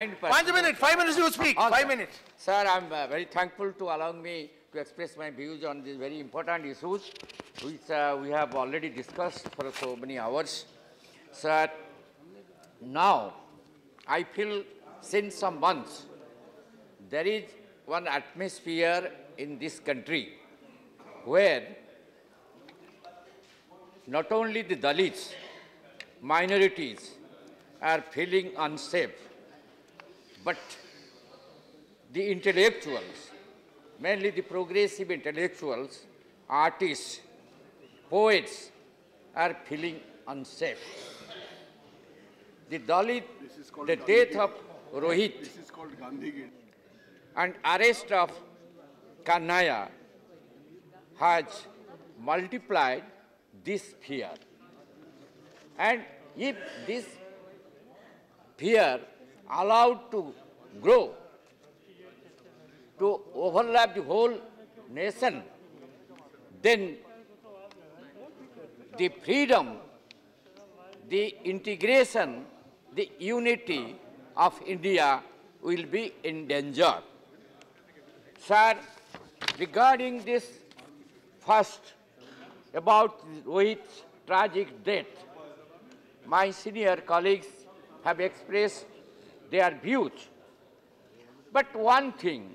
5 minutes you speak. Okay. 5 minutes. Sir, I'm very thankful to allowing me to express my views on these very important issues, which we have already discussed for so many hours. Sir, now I feel since some months there is one atmosphere in this country where not only the Dalits, minorities are feeling unsafe, but the intellectuals, mainly the progressive intellectuals, artists, poets, are feeling unsafe. The Dalit, the death of Rohit and arrest of Kannaya has multiplied this fear. And if this fear allowed to grow, to overlap the whole nation, then the freedom, the integration, the unity of India will be in danger. Sir, regarding this first, about Rohit's tragic death, my senior colleagues have expressed their views. But one thing,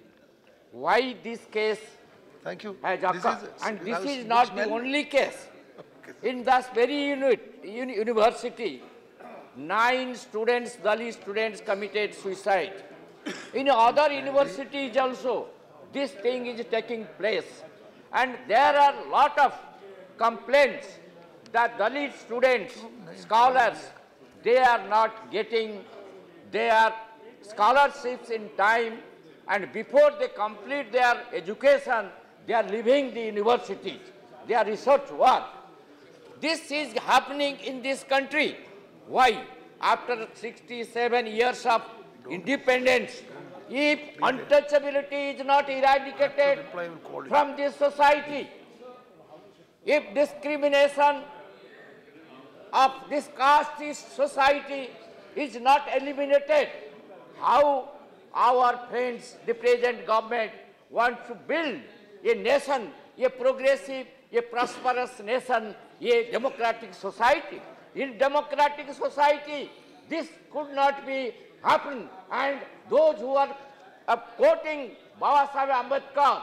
why this case has occurred, and this is not the only case. In this very university, 9 students, Dalit students, committed suicide. In other universities also, this thing is taking place. And there are a lot of complaints that Dalit students, scholars, they are not getting their scholarships in time, and before they complete their education, they are leaving the universities, their research work. This is happening in this country. Why? After 67 years of independence, if untouchability is not eradicated from this society, if discrimination of this caste society is not eliminated, how our friends, the present government, want to build a nation, a progressive, a prosperous nation, a democratic society. In democratic society, this could not be happen. And those who are quoting Baba Saheb Ambedkar,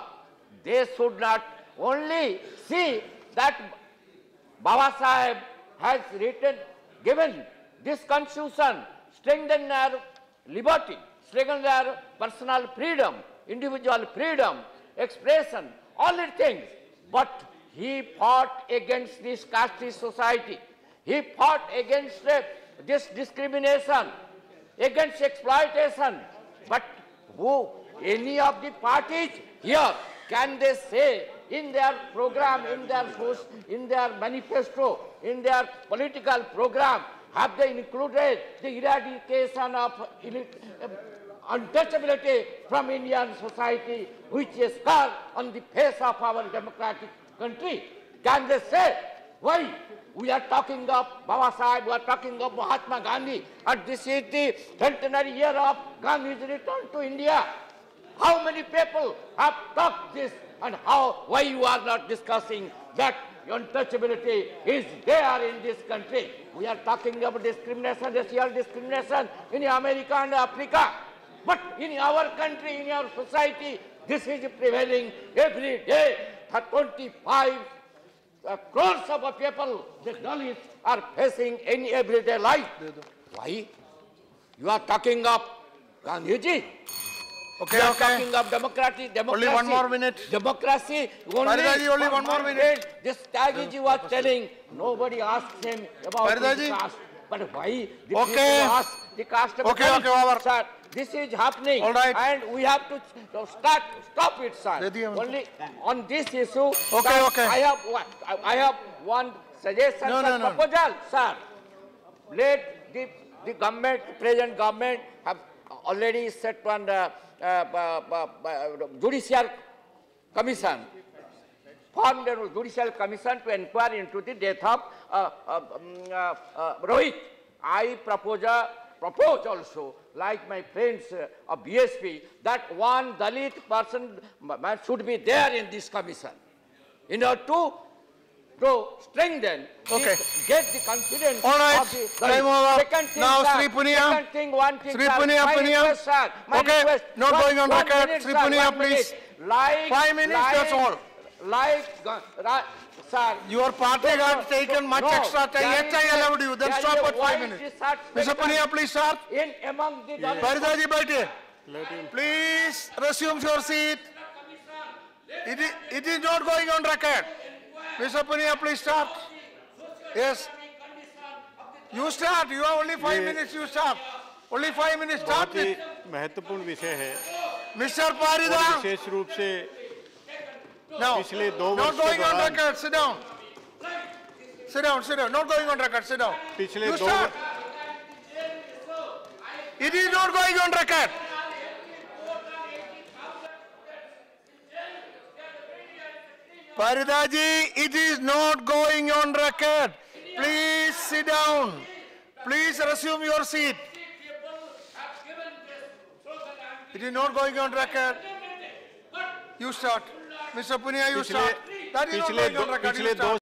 they should not only see that Baba Saheb has given this constitution, strengthen their liberty, strengthen their personal freedom, individual freedom, expression, all these things. But he fought against this caste society. He fought against this discrimination, against exploitation. But who, any of the parties here, can they say in their program, in their manifesto, in their political program, have they included the eradication of untouchability from Indian society, which is scar on the face of our democratic country? Can they say, why we are talking of Baba Saheb, we are talking of Mahatma Gandhi, and this is the centenary year of Gandhi's return to India? How many people have talked this, and why you are not discussing that untouchability is there in this country? We are talking about discrimination, racial discrimination in America and Africa. But in our country, in our society, this is prevailing every day. 25 crores of people, the Dalits, are facing in everyday life. Why? You are talking of Gandhiji. Okay, you are talking of democracy. Only 1 more minute. Democracy. Only 1 more minute. This Tyagiji was telling, nobody asked him about the caste. But why the people ask the caste? Sir, this is happening. All right. And we have to stop it, sir. Only on this issue, I have one suggestion, proposal, sir. Let the government, present government, have already set one judicial commission, formed a judicial commission to inquire into the death of Rohit. I propose also like my friends of BSP, that one Dalit person should be there in this commission in order to strengthen, Okay. get the confidence All right, of the time over. Second thing, Now, sir, Sri Punia. Second thing, one thing, Sri sir, Punia, my Punia. request, sir, my Okay, request, not going on one record. minute, Sri sir, Punia, 1 minute. please. Like, 5 minutes, that's all. Sir. Your party had taken much extra time. Yet I allowed you. Then stop at 5 minutes. Mr. Punia, please start. In among the Paridaji, baite. Please resume your seat. It is not going on record. Mr. Punia, please start. Yes. You start. You have only 5 minutes. You start. Only 5 minutes. Start बहुत ही it. महत्वपूर्ण विषय है Mr. और Parida. विशेष रूप से No. पिछले 2 Not वर्ष के going on दौरान record. Sit down. Sit down. Sit down. Not going on record. Sit down. पिछले You 2 start. It is not going on record. Paridaji, it is not going on record. Please sit down. Please resume your seat. It is not going on record. You start. Mr. Punia, you start. That is not going on record. You पिछले start.